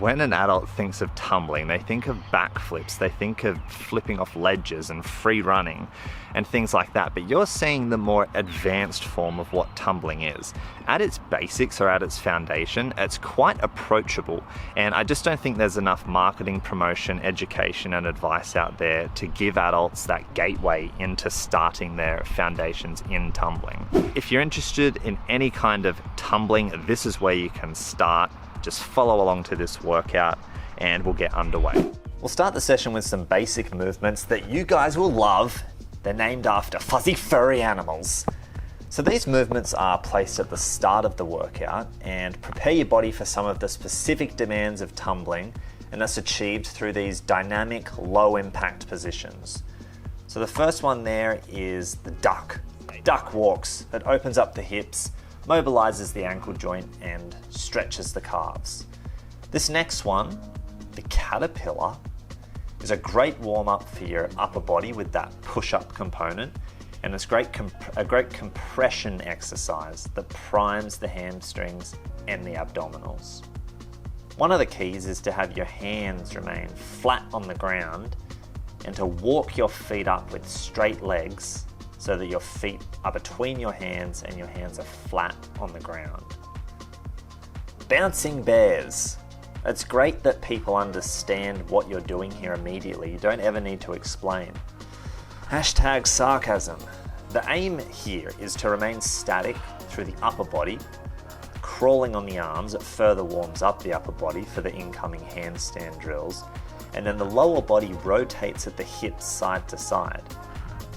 When an adult thinks of tumbling, they think of backflips, they think of flipping off ledges and free running and things like that, but you're seeing the more advanced form of what tumbling is. At its basics or at its foundation, it's quite approachable, and I just don't think there's enough marketing, promotion, education and advice out there to give adults that gateway into starting their foundations in tumbling. If you're interested in any kind of tumbling, this is where you can start. Just follow along to this workout and we'll get underway. We'll start the session with some basic movements that you guys will love. They're named after fuzzy furry animals. So these movements are placed at the start of the workout and prepare your body for some of the specific demands of tumbling, and that's achieved through these dynamic low impact positions. So the first one there is the duck. Duck walks. It opens up the hips, mobilizes the ankle joint and stretches the calves. This next one, the caterpillar, is a great warm-up for your upper body with that push-up component, and it's a great compression exercise that primes the hamstrings and the abdominals. One of the keys is to have your hands remain flat on the ground and to walk your feet up with straight legs so that your feet are between your hands and your hands are flat on the ground. Bouncing bears. It's great that people understand what you're doing here immediately. You don't ever need to explain. Hashtag sarcasm. The aim here is to remain static through the upper body. Crawling on the arms, it further warms up the upper body for the incoming handstand drills. And then the lower body rotates at the hips side to side.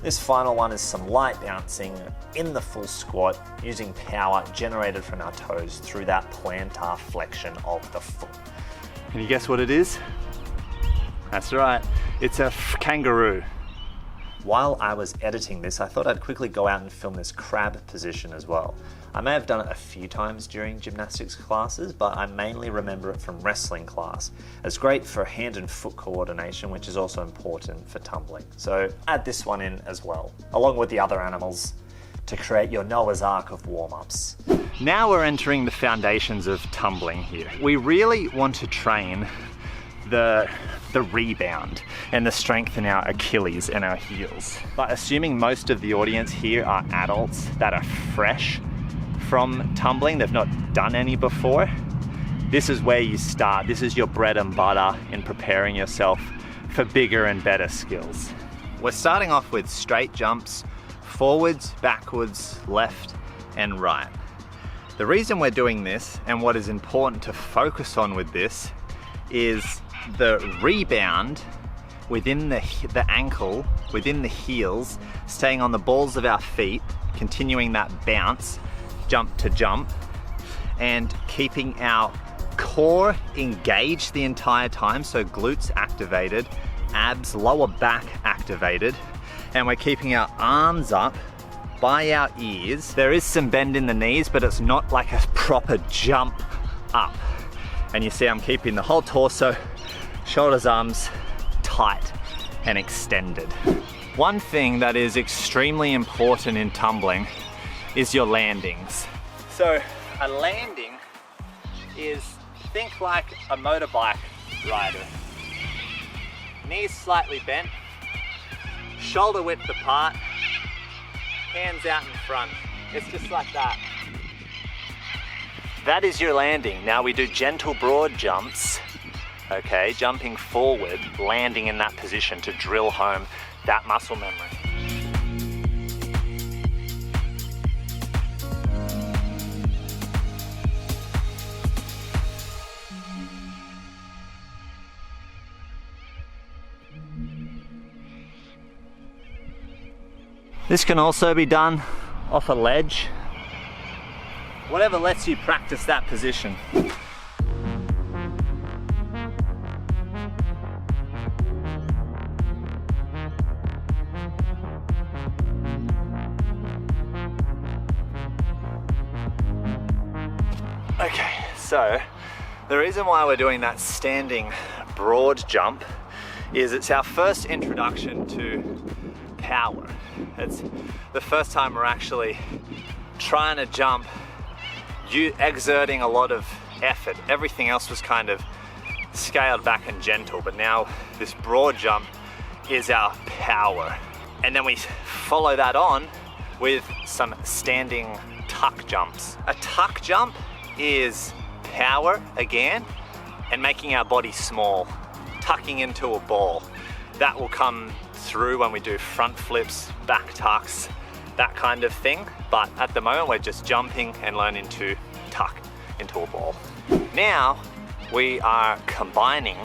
This final one is some light bouncing in the full squat using power generated from our toes through that plantar flexion of the foot. Can you guess what it is? That's right, it's a kangaroo. While I was editing this, I thought I'd quickly go out and film this crab position as well. I may have done it a few times during gymnastics classes, but I mainly remember it from wrestling class. It's great for hand and foot coordination, which is also important for tumbling. So add this one in as well, along with the other animals, to create your Noah's Ark of warm-ups. Now we're entering the foundations of tumbling here. We really want to train the rebound and the strength in our Achilles and our heels. But assuming most of the audience here are adults that are fresh from tumbling, they've not done any before, this is where you start. This is your bread and butter in preparing yourself for bigger and better skills. We're starting off with straight jumps, forwards, backwards, left and right. The reason we're doing this and what is important to focus on with this is the rebound within the ankle, within the heels, staying on the balls of our feet, continuing that bounce, jump to jump, and keeping our core engaged the entire time, so glutes activated, abs, lower back activated, and we're keeping our arms up by our ears. There is some bend in the knees, but it's not like a proper jump up. And you see I'm keeping the whole torso, shoulders, arms tight and extended. One thing that is extremely important in tumbling is your landings. So a landing is, think like a motorbike rider. Knees slightly bent, shoulder width apart, hands out in front. It's just like that. That is your landing. Now we do gentle broad jumps, okay, jumping forward, landing in that position to drill home that muscle memory. This can also be done off a ledge, whatever lets you practice that position. Okay, so the reason why we're doing that standing broad jump is it's our first introduction to power. It's the first time we're actually trying to jump, you exerting a lot of effort. Everything else was kind of scaled back and gentle, but now this broad jump is our power. And then we follow that on with some standing tuck jumps. A tuck jump is power again and making our body small, tucking into a ball. That will come through when we do front flips, back tucks, that kind of thing. But at the moment, we're just jumping and learning to tuck into a ball. Now, we are combining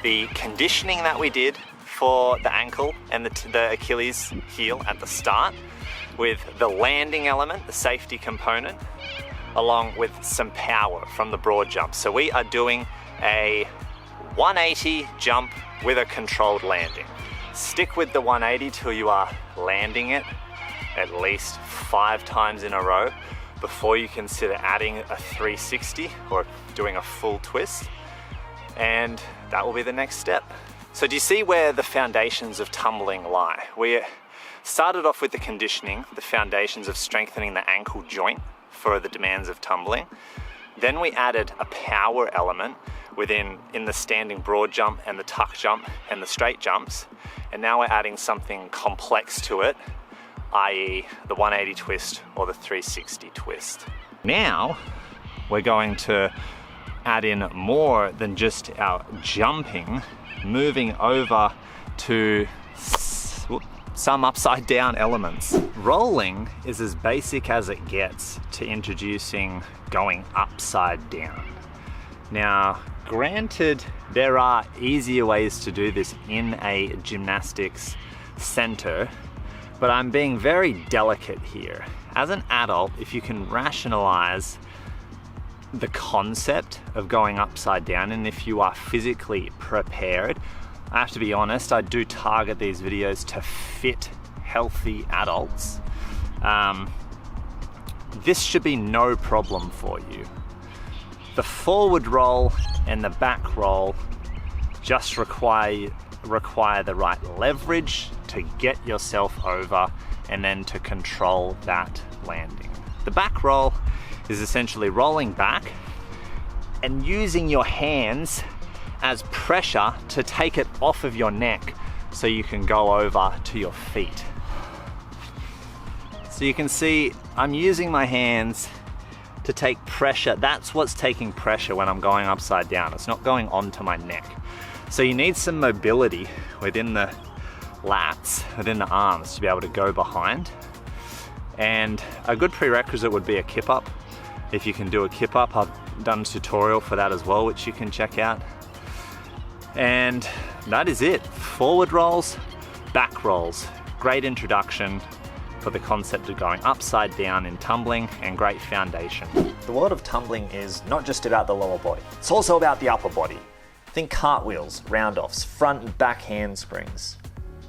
the conditioning that we did for the ankle and the Achilles heel at the start with the landing element, the safety component, along with some power from the broad jump. So we are doing a 180 jump with a controlled landing. Stick with the 180 till you are landing it at least 5 times in a row before you consider adding a 360 or doing a full twist. And that will be the next step. So do you see where the foundations of tumbling lie? We started off with the conditioning, the foundations of strengthening the ankle joint for the demands of tumbling. Then we added a power element in the standing broad jump and the tuck jump and the straight jumps. And now we're adding something complex to it, i.e. the 180 twist or the 360 twist. Now we're going to add in more than just our jumping, moving over to some upside down elements. Rolling is as basic as it gets to introducing going upside down. Now, granted, there are easier ways to do this in a gymnastics center, but I'm being very delicate here. As an adult, if you can rationalize the concept of going upside down, and if you are physically prepared, I have to be honest, I do target these videos to fit healthy adults. This should be no problem for you. The forward roll and the back roll just require the right leverage to get yourself over and then to control that landing. The back roll is essentially rolling back and using your hands as pressure to take it off of your neck so you can go over to your feet. So you can see I'm using my hands to take pressure. That's what's taking pressure when I'm going upside down. It's not going onto my neck. So you need some mobility within the lats, within the arms, to be able to go behind. And a good prerequisite would be a kip up. If you can do a kip up, I've done a tutorial for that as well, which you can check out. And that is it. Forward rolls, back rolls. Great introduction for the concept of going upside down in tumbling, and great foundation. The world of tumbling is not just about the lower body, it's also about the upper body. Think cartwheels, round-offs, front and back handsprings.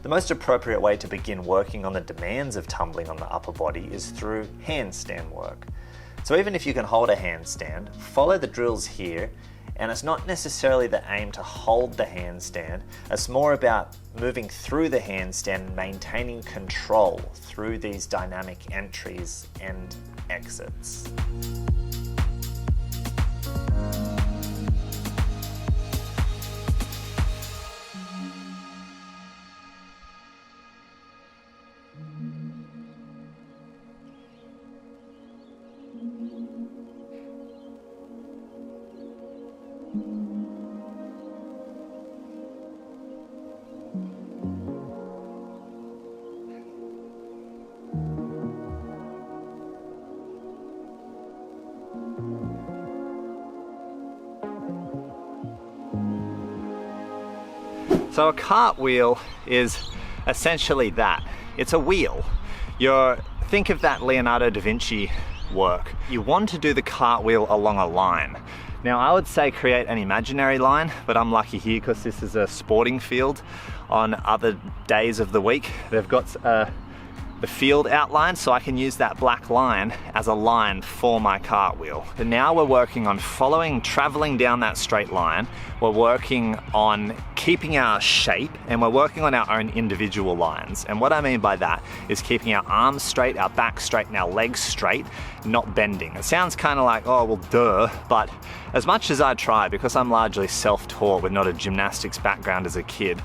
The most appropriate way to begin working on the demands of tumbling on the upper body is through handstand work. So even if you can hold a handstand, follow the drills here, and it's not necessarily the aim to hold the handstand, it's more about moving through the handstand and maintaining control through these dynamic entries and exits. So a cartwheel is essentially that. It's a wheel. Think of that Leonardo da Vinci work. You want to do the cartwheel along a line. Now I would say create an imaginary line, but I'm lucky here because this is a sporting field. On other days of the week, they've got a the field outline, so I can use that black line as a line for my cartwheel. But now we're working on traveling down that straight line. We're working on keeping our shape, and we're working on our own individual lines. And what I mean by that is keeping our arms straight, our back straight, and our legs straight, not bending. It sounds kind of like, oh, well, duh, but as much as I try, because I'm largely self-taught with not a gymnastics background as a kid,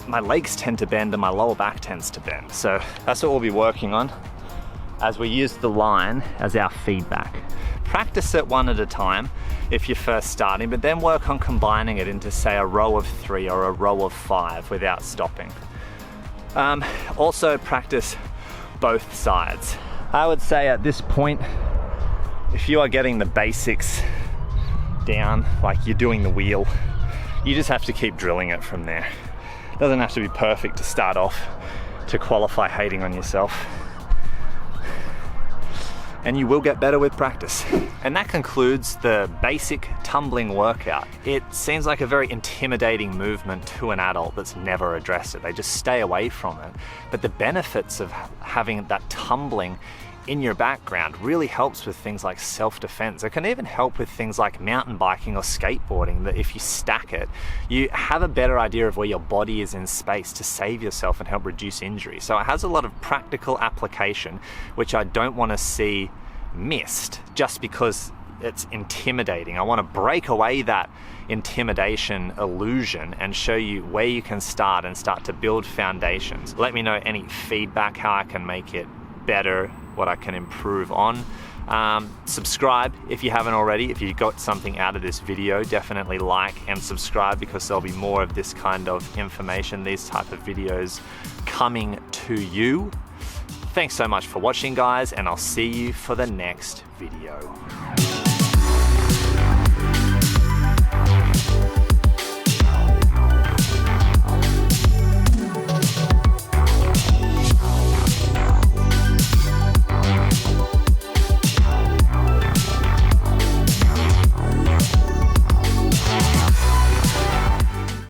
my legs tend to bend and my lower back tends to bend. So that's what we'll be working on as we use the line as our feedback. Practice it one at a time if you're first starting, but then work on combining it into, say, a row of 3 or a row of 5 without stopping. Also practice both sides. I would say at this point, if you are getting the basics down, like you're doing the wheel, you just have to keep drilling it from there. It doesn't have to be perfect to start off to qualify hating on yourself. And you will get better with practice. And that concludes the basic tumbling workout. It seems like a very intimidating movement to an adult that's never addressed it. They just stay away from it. But the benefits of having that tumbling in your background really helps with things like self-defense. It can even help with things like mountain biking or skateboarding, that if you stack it, you have a better idea of where your body is in space to save yourself and help reduce injury. So it has a lot of practical application, which I don't want to see missed just because it's intimidating. I want to break away that intimidation illusion and show you where you can start and start to build foundations. Let me know any feedback, how I can make it better, what I can improve on. Subscribe if you haven't already. If you got something out of this video, definitely like and subscribe, because there'll be more of this kind of information, these type of videos coming to you. Thanks so much for watching, guys, and I'll see you for the next video.